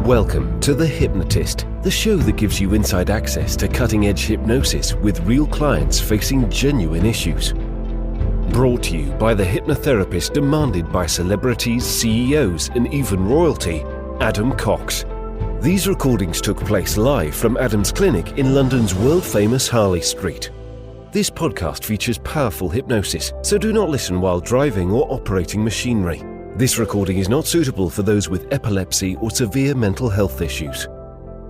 Welcome to The Hypnotist, the show that gives you inside access to cutting-edge hypnosis with real clients facing genuine issues. Brought to you by the hypnotherapist demanded by celebrities, CEOs, and even royalty, Adam Cox. These recordings took place live from Adam's clinic in London's world-famous Harley Street. This podcast features powerful hypnosis, so do not listen while driving or operating machinery. This recording is not suitable for those with epilepsy or severe mental health issues.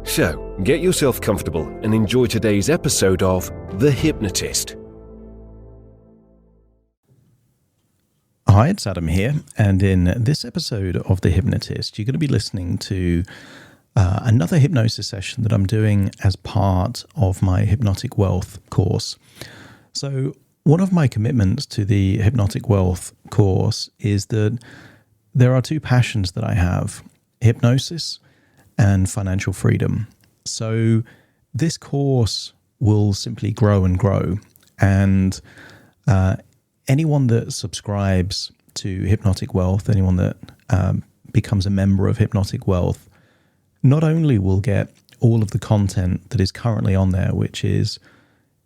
So, get yourself comfortable and enjoy today's episode of The Hypnotist. Hi, it's Adam here, and in this episode of The Hypnotist, you're going to be listening to another hypnosis session that I'm doing as part of my Hypnotic Wealth course. So, one of my commitments to the Hypnotic Wealth course is that there are two passions that I have: hypnosis and financial freedom. So this course will simply grow and grow. And anyone that subscribes to Hypnotic Wealth, anyone that becomes a member of Hypnotic Wealth, not only will get all of the content that is currently on there, which is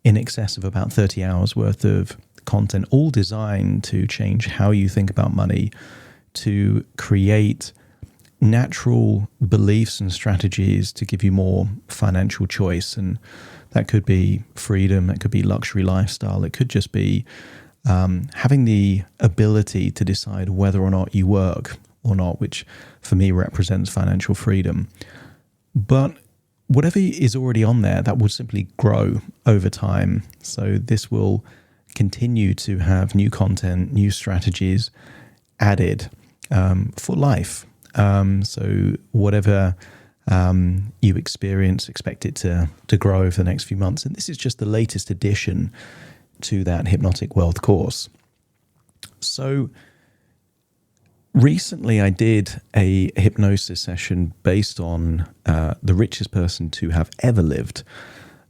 in excess of about 30 hours worth of content, all designed to change how you think about money, to create natural beliefs and strategies to give you more financial choice. And that could be freedom, that could be luxury lifestyle, it could just be having the ability to decide whether or not you work or not, which for me represents financial freedom. But whatever is already on there, that will simply grow over time. So this will continue to have new content, new strategies added for life. So whatever you experience, expect it to grow over the next few months. And this is just the latest addition to that Hypnotic Wealth course. So recently I did a hypnosis session based on the richest person to have ever lived,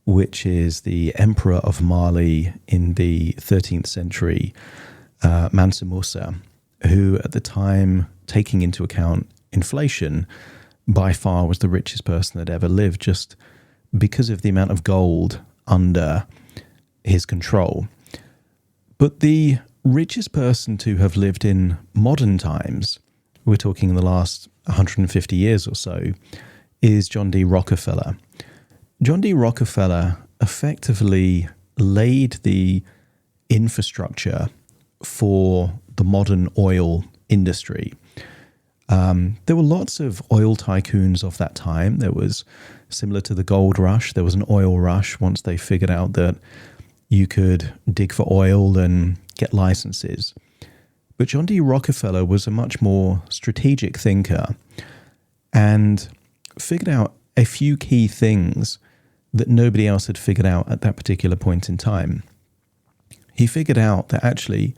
which is the Emperor of Mali in the 13th century, Mansa Musa, who at the time, taking into account inflation, by far was the richest person that ever lived, just because of the amount of gold under his control. But the richest person to have lived in modern times, we're talking in the last 150 years or so, is John D. Rockefeller. John D. Rockefeller effectively laid the infrastructure for the modern oil industry. There were lots of oil tycoons of that time. There was, similar to the gold rush, there was an oil rush once they figured out that you could dig for oil and get licenses. But John D. Rockefeller was a much more strategic thinker and figured out a few key things that nobody else had figured out at that particular point in time. He figured out that actually,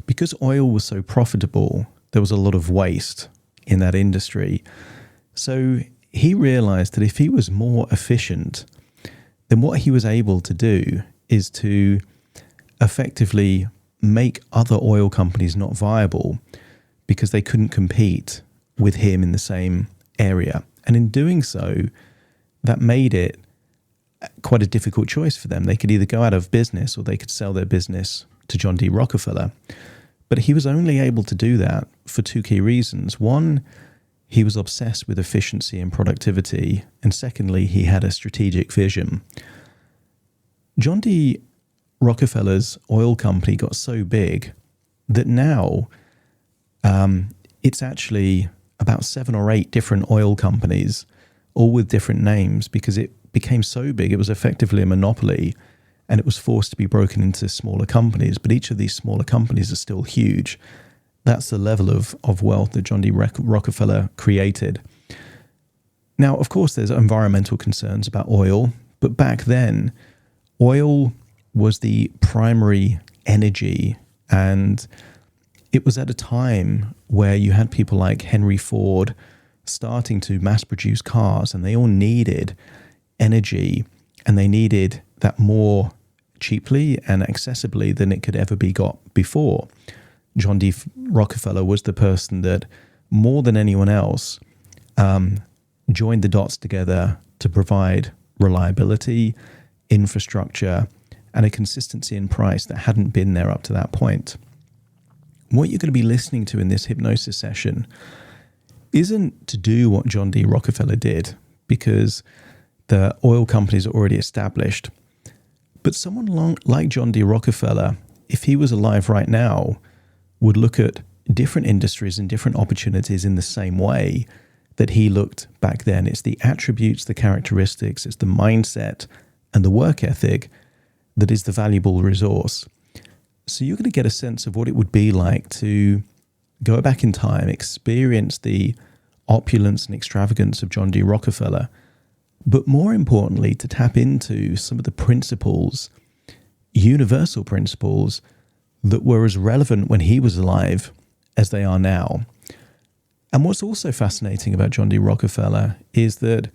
because oil was so profitable, there was a lot of waste in that industry. So he realized that if he was more efficient, then what he was able to do is to effectively make other oil companies not viable because they couldn't compete with him in the same area. And in doing so, that made it quite a difficult choice for them. They could either go out of business or they could sell their business to John D. Rockefeller. But he was only able to do that for two key reasons. One, he was obsessed with efficiency and productivity. And secondly, he had a strategic vision. John D. Rockefeller's oil company got so big that now it's actually about 7 or 8 different oil companies, all with different names, because it became so big, it was effectively a monopoly. And it was forced to be broken into smaller companies. But each of these smaller companies are still huge. That's the level of wealth that John D. Rockefeller created. Now, of course, there's environmental concerns about oil. But back then, oil was the primary energy. And it was at a time where you had people like Henry Ford starting to mass produce cars. And they all needed energy. And they needed that more cheaply and accessibly than it could ever be got before. John D. Rockefeller was the person that, more than anyone else, joined the dots together to provide reliability, infrastructure, and a consistency in price that hadn't been there up to that point. What you're going to be listening to in this hypnosis session isn't to do what John D. Rockefeller did, because the oil companies are already established. But someone like John D. Rockefeller, if he was alive right now, would look at different industries and different opportunities in the same way that he looked back then. It's the attributes, the characteristics, it's the mindset and the work ethic that is the valuable resource. So you're going to get a sense of what it would be like to go back in time, experience the opulence and extravagance of John D. Rockefeller, but more importantly, to tap into some of the principles, universal principles, that were as relevant when he was alive as they are now. And what's also fascinating about John D. Rockefeller is that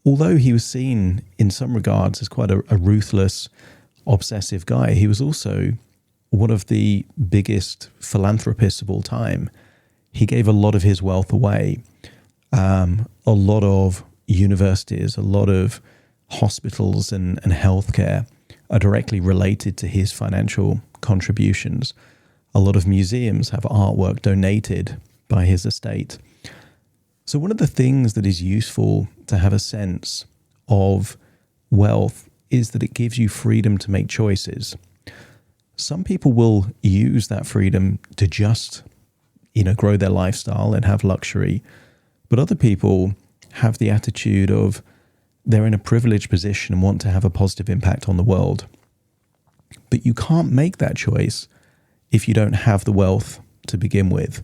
although he was seen in some regards as quite a ruthless, obsessive guy, he was also one of the biggest philanthropists of all time. He gave a lot of his wealth away. A lot of universities, a lot of hospitals and healthcare are directly related to his financial contributions. A lot of museums have artwork donated by his estate. So one of the things that is useful to have a sense of wealth is that it gives you freedom to make choices. Some people will use that freedom to just, grow their lifestyle and have luxury. But other people have the attitude of they're in a privileged position and want to have a positive impact on the world. But you can't make that choice if you don't have the wealth to begin with.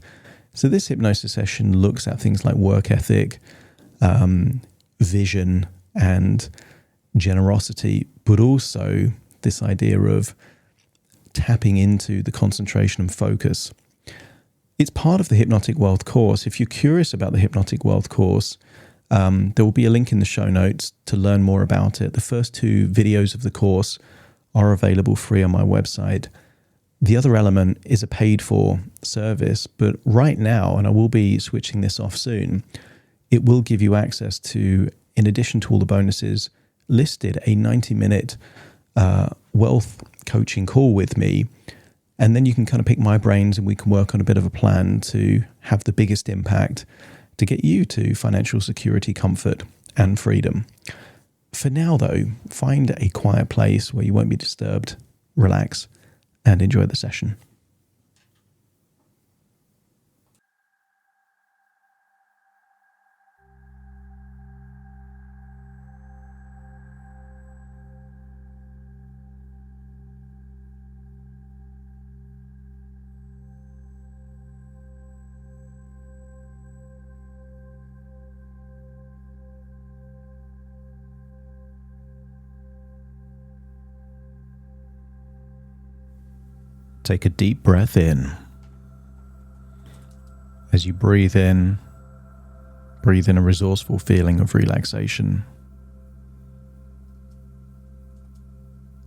So this hypnosis session looks at things like work ethic, vision, and generosity, but also this idea of tapping into the concentration and focus. It's part of the Hypnotic Wealth course. If you're curious about the Hypnotic Wealth course, there will be a link in the show notes to learn more about it. The first 2 videos of the course are available free on my website. The other element is a paid-for service, but right now, and I will be switching this off soon, it will give you access to, in addition to all the bonuses listed, a 90-minute wealth coaching call with me. And then you can kind of pick my brains and we can work on a bit of a plan to have the biggest impact to get you to financial security, comfort, and freedom. For now, though, find a quiet place where you won't be disturbed, relax, and enjoy the session. Take a deep breath in. As you breathe in a resourceful feeling of relaxation.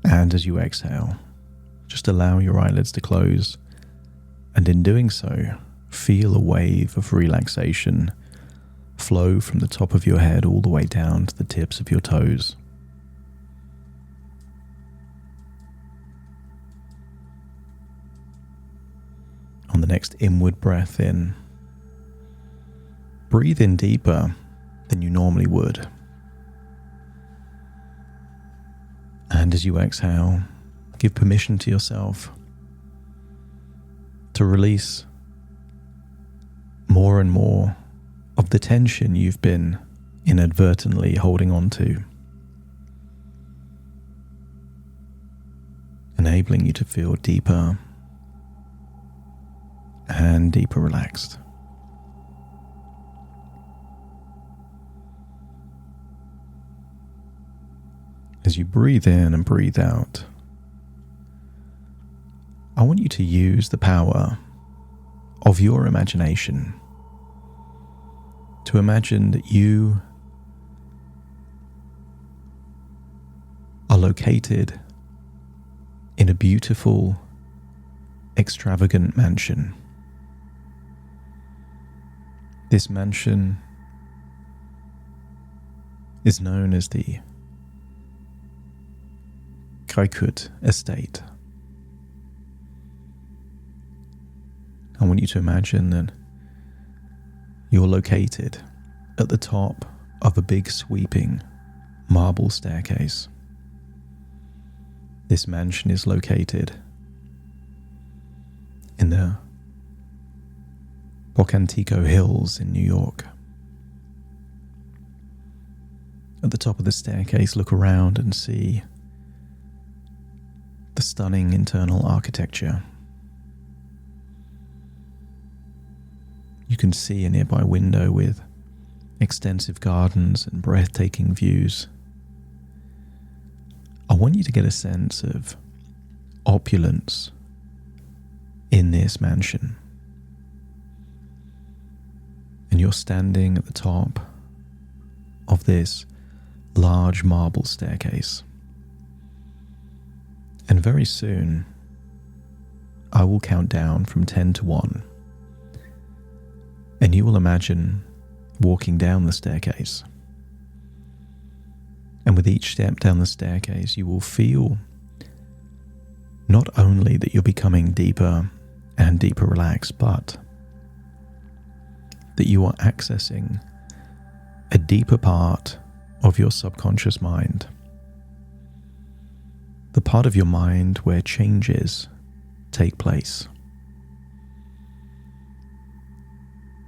And as you exhale, just allow your eyelids to close. And in doing so, feel a wave of relaxation flow from the top of your head all the way down to the tips of your toes. On the next inward breath in, breathe in deeper than you normally would. And as you exhale, give permission to yourself to release more and more of the tension you've been inadvertently holding on to, enabling you to feel deeper and deeper relaxed. As you breathe in and breathe out, I want you to use the power of your imagination to imagine that you are located in a beautiful, extravagant mansion. This mansion is known as the Kaikut estate. I want you to imagine that you're located at the top of a big sweeping marble staircase. This mansion is located in the Pocantico Hills in New York. At the top of the staircase, look around and see the stunning internal architecture. You can see a nearby window with extensive gardens and breathtaking views. I want you to get a sense of opulence in this mansion. And you're standing at the top of this large marble staircase. And very soon, I will count down from 10 to 1. And you will imagine walking down the staircase. And with each step down the staircase, you will feel not only that you're becoming deeper and deeper relaxed, but that you are accessing a deeper part of your subconscious mind. The part of your mind where changes take place.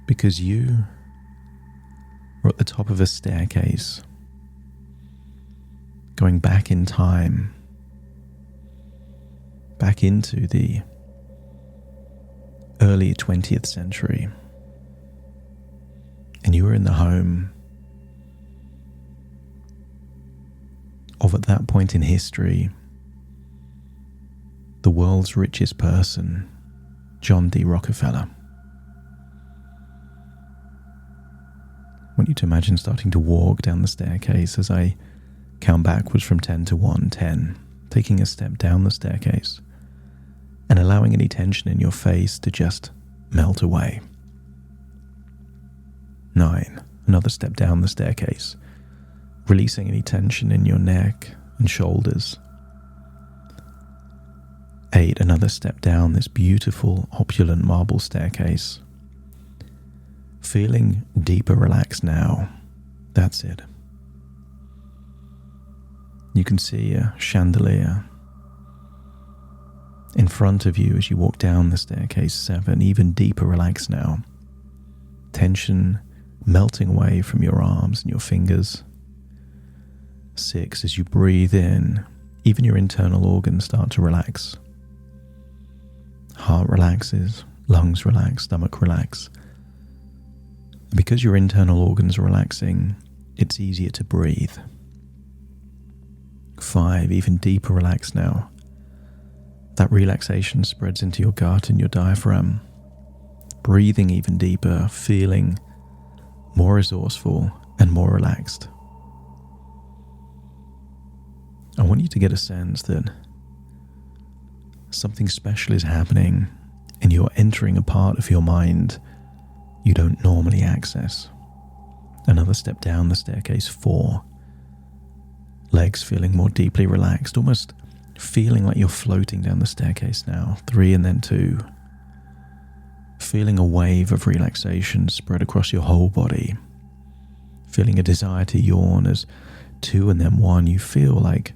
Because you are at the top of a staircase, going back in time, back into the early 20th century. And you were in the home of, at that point in history, the world's richest person, John D. Rockefeller. I want you to imagine starting to walk down the staircase as I count backwards from 10 to 1, 10, taking a step down the staircase and allowing any tension in your face to just melt away. 9, another step down the staircase, releasing any tension in your neck and shoulders. 8, another step down this beautiful, opulent marble staircase. Feeling deeper relaxed now. That's it. You can see a chandelier in front of you as you walk down the staircase. 7, even deeper relaxed now. Tension melting away from your arms and your fingers. 6, as you breathe in, even your internal organs start to relax. Heart relaxes, lungs relax, stomach relax. And because your internal organs are relaxing, it's easier to breathe. 5, even deeper relaxed now. That relaxation spreads into your gut and your diaphragm. Breathing even deeper, feeling more resourceful and more relaxed. I want you to get a sense that something special is happening and you're entering a part of your mind you don't normally access. Another step down the staircase. 4, legs feeling more deeply relaxed, almost feeling like you're floating down the staircase now. 3 and then 2, feeling a wave of relaxation spread across your whole body, feeling a desire to yawn as 2 and then 1, you feel like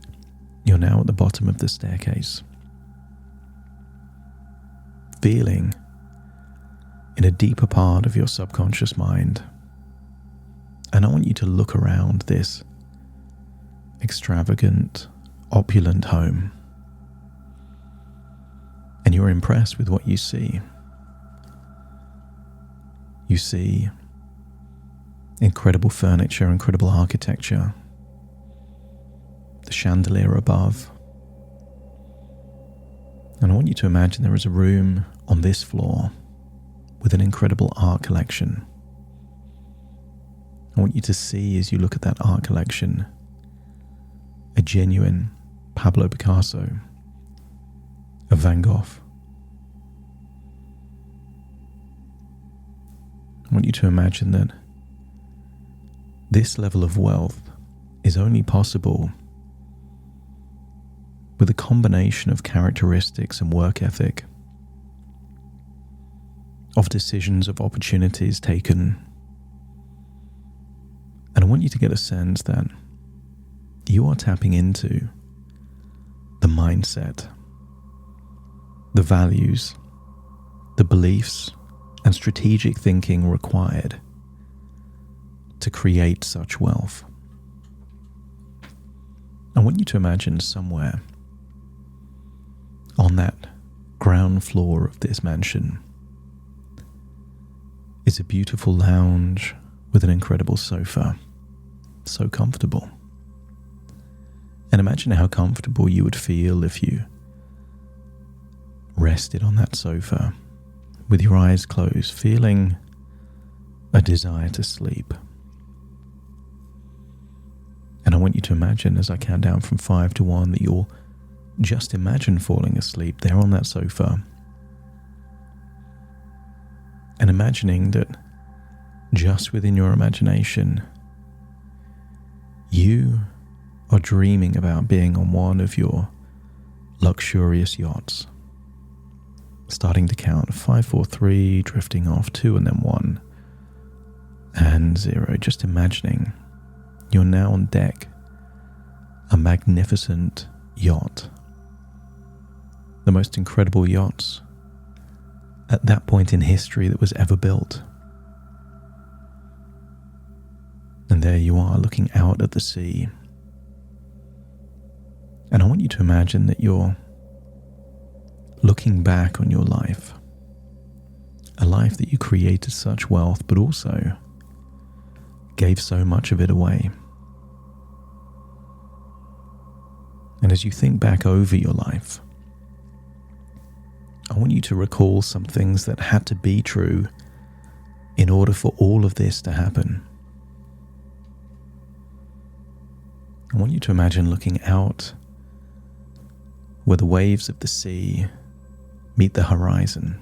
you're now at the bottom of the staircase. Feeling in a deeper part of your subconscious mind. And I want you to look around this extravagant, opulent home. And you're impressed with what you see. You see incredible furniture, incredible architecture, the chandelier above. And I want you to imagine there is a room on this floor with an incredible art collection. I want you to see, as you look at that art collection, a genuine Pablo Picasso, a Van Gogh. I want you to imagine that this level of wealth is only possible with a combination of characteristics and work ethic, of decisions, of opportunities taken. And I want you to get a sense that you are tapping into the mindset, the values, the beliefs, and strategic thinking required to create such wealth. I want you to imagine somewhere on that ground floor of this mansion is a beautiful lounge with an incredible sofa, so comfortable. And imagine how comfortable you would feel if you rested on that sofa with your eyes closed, feeling a desire to sleep. And I want you to imagine, as I count down from 5 to 1, that you'll just imagine falling asleep there on that sofa. And imagining that just within your imagination, you are dreaming about being on one of your luxurious yachts. Starting to count 5, 4, 3, drifting off 2 and then 1 and 0. Just imagining you're now on deck, a magnificent yacht. The most incredible yachts at that point in history that was ever built. And there you are looking out at the sea. And I want you to imagine that you're looking back on your life, a life that you created such wealth, but also gave so much of it away. And as you think back over your life, I want you to recall some things that had to be true in order for all of this to happen. I want you to imagine looking out where the waves of the sea meet the horizon,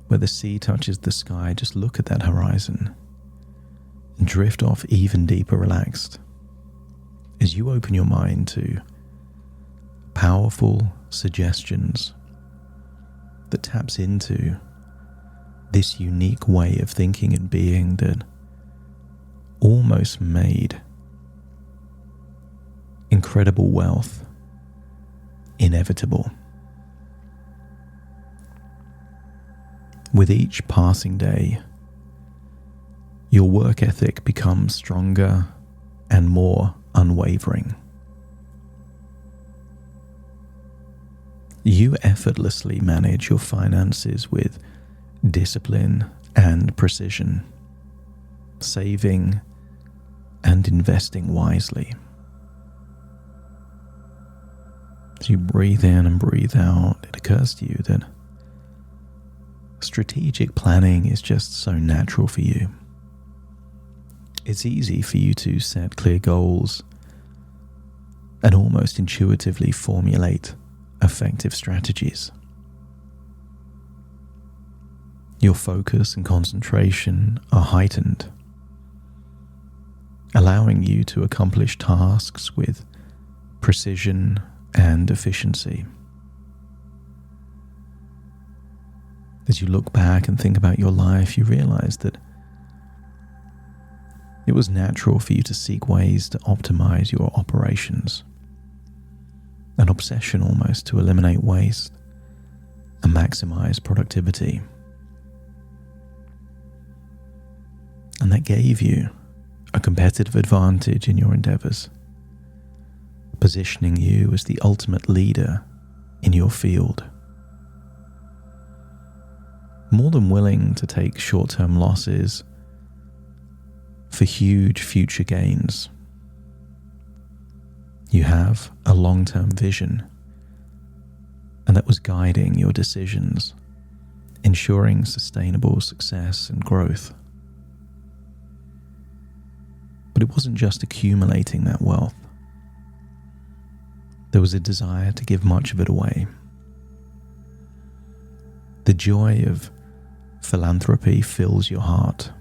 where the sea touches the sky. Just look at that horizon and drift off even deeper relaxed as you open your mind to powerful suggestions that taps into this unique way of thinking and being that almost made incredible wealth inevitable. With each passing day, your work ethic becomes stronger and more unwavering. You effortlessly manage your finances with discipline and precision, saving and investing wisely. As you breathe in and breathe out, it occurs to you that strategic planning is just so natural for you. It's easy for you to set clear goals and almost intuitively formulate effective strategies. Your focus and concentration are heightened, allowing you to accomplish tasks with precision and efficiency. As you look back and think about your life, you realize that it was natural for you to seek ways to optimize your operations, an obsession almost to eliminate waste and maximize productivity. And that gave you a competitive advantage in your endeavors, positioning you as the ultimate leader in your field. More than willing to take short-term losses for huge future gains. You have a long-term vision, and that was guiding your decisions, ensuring sustainable success and growth. But it wasn't just accumulating that wealth. There was a desire to give much of it away. The joy of philanthropy fills your heart,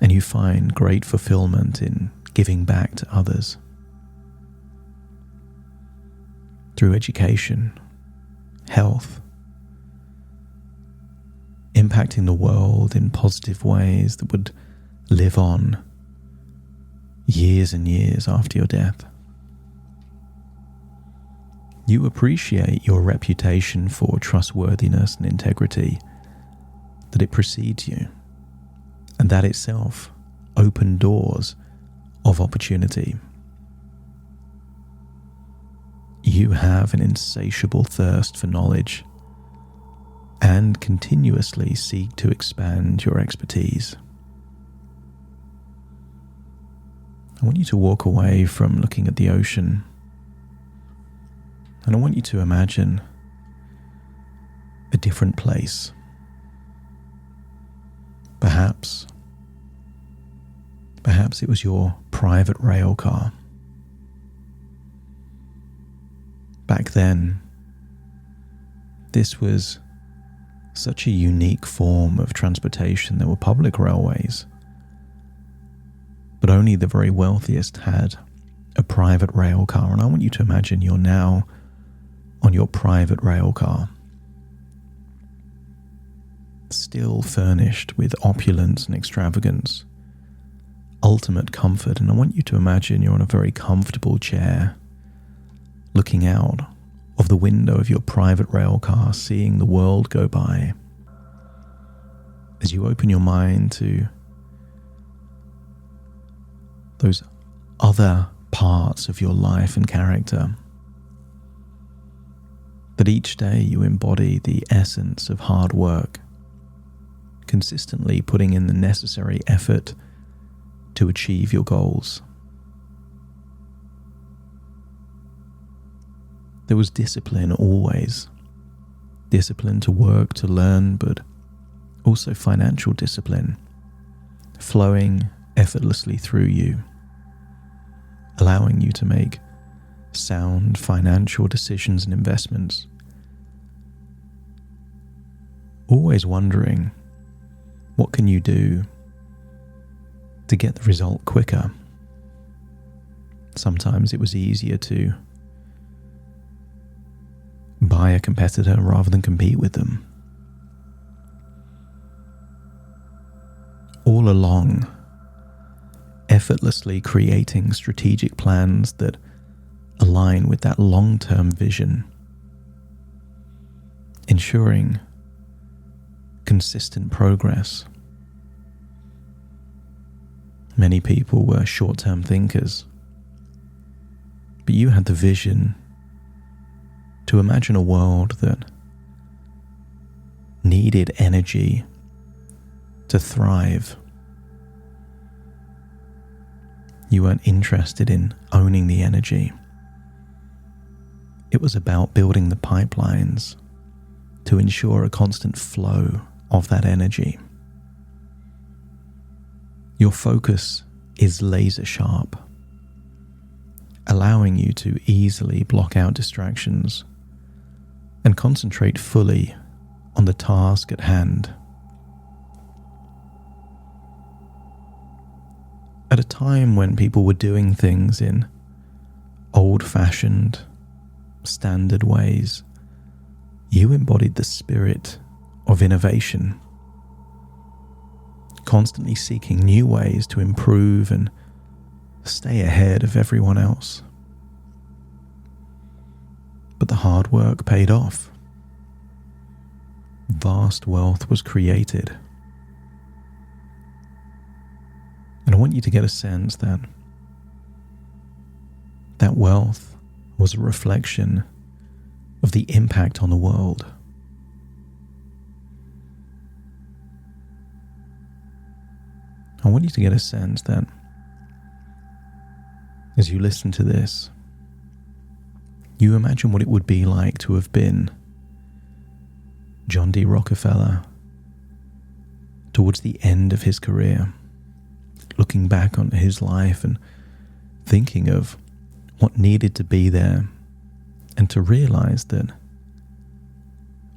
and you find great fulfillment in giving back to others through education, health, impacting the world in positive ways that would live on years and years after your death. You appreciate your reputation for trustworthiness and integrity, that it precedes you, and that itself opened doors of opportunity. You have an insatiable thirst for knowledge and continuously seek to expand your expertise. I want you to walk away from looking at the ocean, and I want you to imagine a different place. Perhaps it was your private rail car. Back then, this was such a unique form of transportation. There were public railways, but only the very wealthiest had a private rail car. And I want you to imagine you're now on your private rail car, still furnished with opulence and extravagance, ultimate comfort. And I want you to imagine you're on a very comfortable chair, looking out of the window of your private rail car, seeing the world go by. As you open your mind to those other parts of your life and character, that each day you embody the essence of hard work, consistently putting in the necessary effort to achieve your goals. There was discipline always. Discipline to work, to learn, but also financial discipline, flowing effortlessly through you, allowing you to make sound financial decisions and investments. Always wondering, what can you do to get the result quicker? Sometimes it was easier to buy a competitor rather than compete with them. All along, effortlessly creating strategic plans that align with that long-term vision, ensuring consistent progress. Many people were short-term thinkers, but you had the vision to imagine a world that needed energy to thrive. You weren't interested in owning the energy. It was about building the pipelines to ensure a constant flow of that energy. Your focus is laser sharp, allowing you to easily block out distractions and concentrate fully on the task at hand. At a time when people were doing things in old-fashioned, standard ways, you embodied the spirit of innovation, constantly seeking new ways to improve and stay ahead of everyone else. But the hard work paid off. Vast wealth was created. And I want you to get a sense that that wealth was a reflection of the impact on the world. I want you to get a sense that as you listen to this, you imagine what it would be like to have been John D. Rockefeller towards the end of his career, looking back on his life and thinking of what needed to be there, and to realize that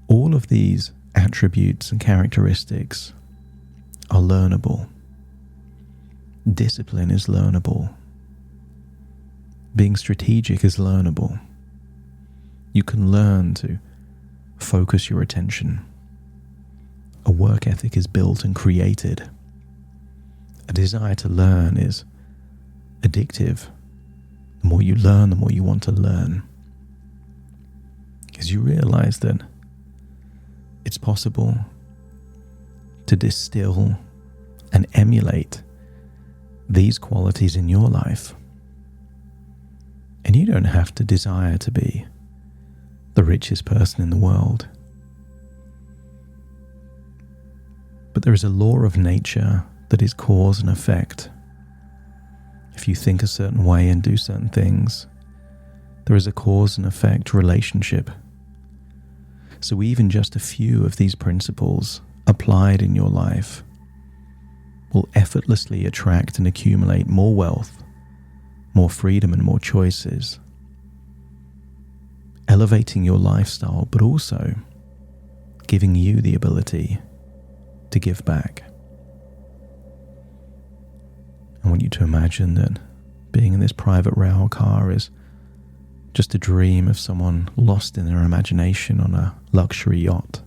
all of these attributes and characteristics are learnable. Discipline is learnable. being strategic is learnable. You can learn to focus your attention. A work ethic is built and created. A desire to learn is addictive. The more you learn, the more you want to learn. Because you realize that it's possible to distill and emulate these qualities in your life. And you don't have to desire to be the richest person in the world. But there is a law of nature that is cause and effect. If you think a certain way and do certain things, there is a cause and effect relationship. So even just a few of these principles applied in your life will effortlessly attract and accumulate more wealth, more freedom and more choices, elevating your lifestyle, but also giving you the ability to give back. I want you to imagine that being in this private rail car is just a dream of someone lost in their imagination on a luxury yacht.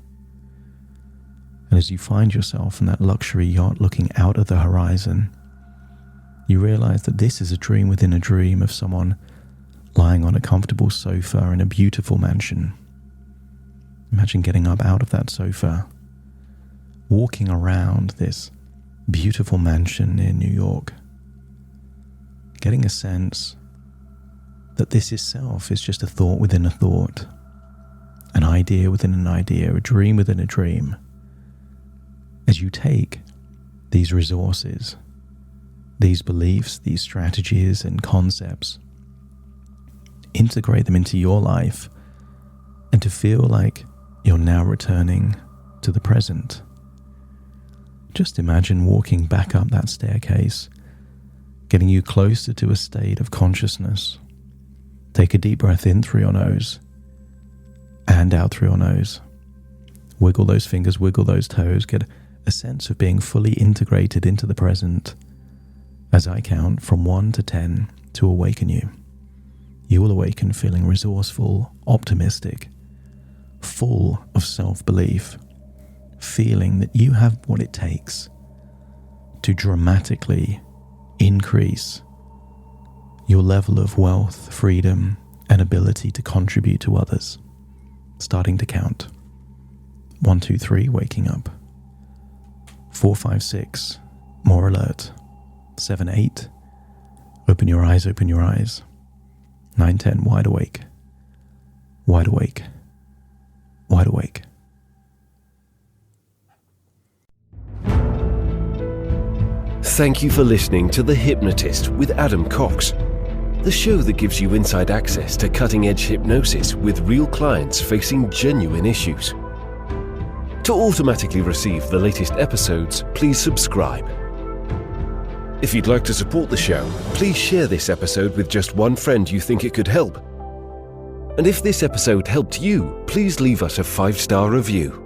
And as you find yourself in that luxury yacht looking out at the horizon, you realize that this is a dream within a dream of someone lying on a comfortable sofa in a beautiful mansion. Imagine getting up out of that sofa, walking around this beautiful mansion near New York, getting a sense that this itself is just a thought within a thought, an idea within an idea, a dream within a dream. As you take these resources, these beliefs, these strategies and concepts, integrate them into your life, and to feel like you're now returning to the present. Just imagine walking back up that staircase, getting you closer to a state of consciousness. Take a deep breath in through your nose and out through your nose. Wiggle those fingers, wiggle those toes, get a sense of being fully integrated into the present as I count from 1 to 10 to awaken you. You will awaken feeling resourceful, optimistic, full of self-belief, feeling that you have what it takes to dramatically increase your level of wealth, freedom, and ability to contribute to others. Starting to count. 1, 2, 3, waking up. 4, 5, 6, more alert. 7, 8, open your eyes, open your eyes. 9, 10, wide awake. Wide awake. Wide awake. Thank you for listening to The Hypnotist with Adam Cox, the show that gives you inside access to cutting-edge hypnosis with real clients facing genuine issues. To automatically receive the latest episodes, please subscribe. If you'd like to support the show, please share this episode with just one friend you think it could help. And if this episode helped you, please leave us a 5-star review.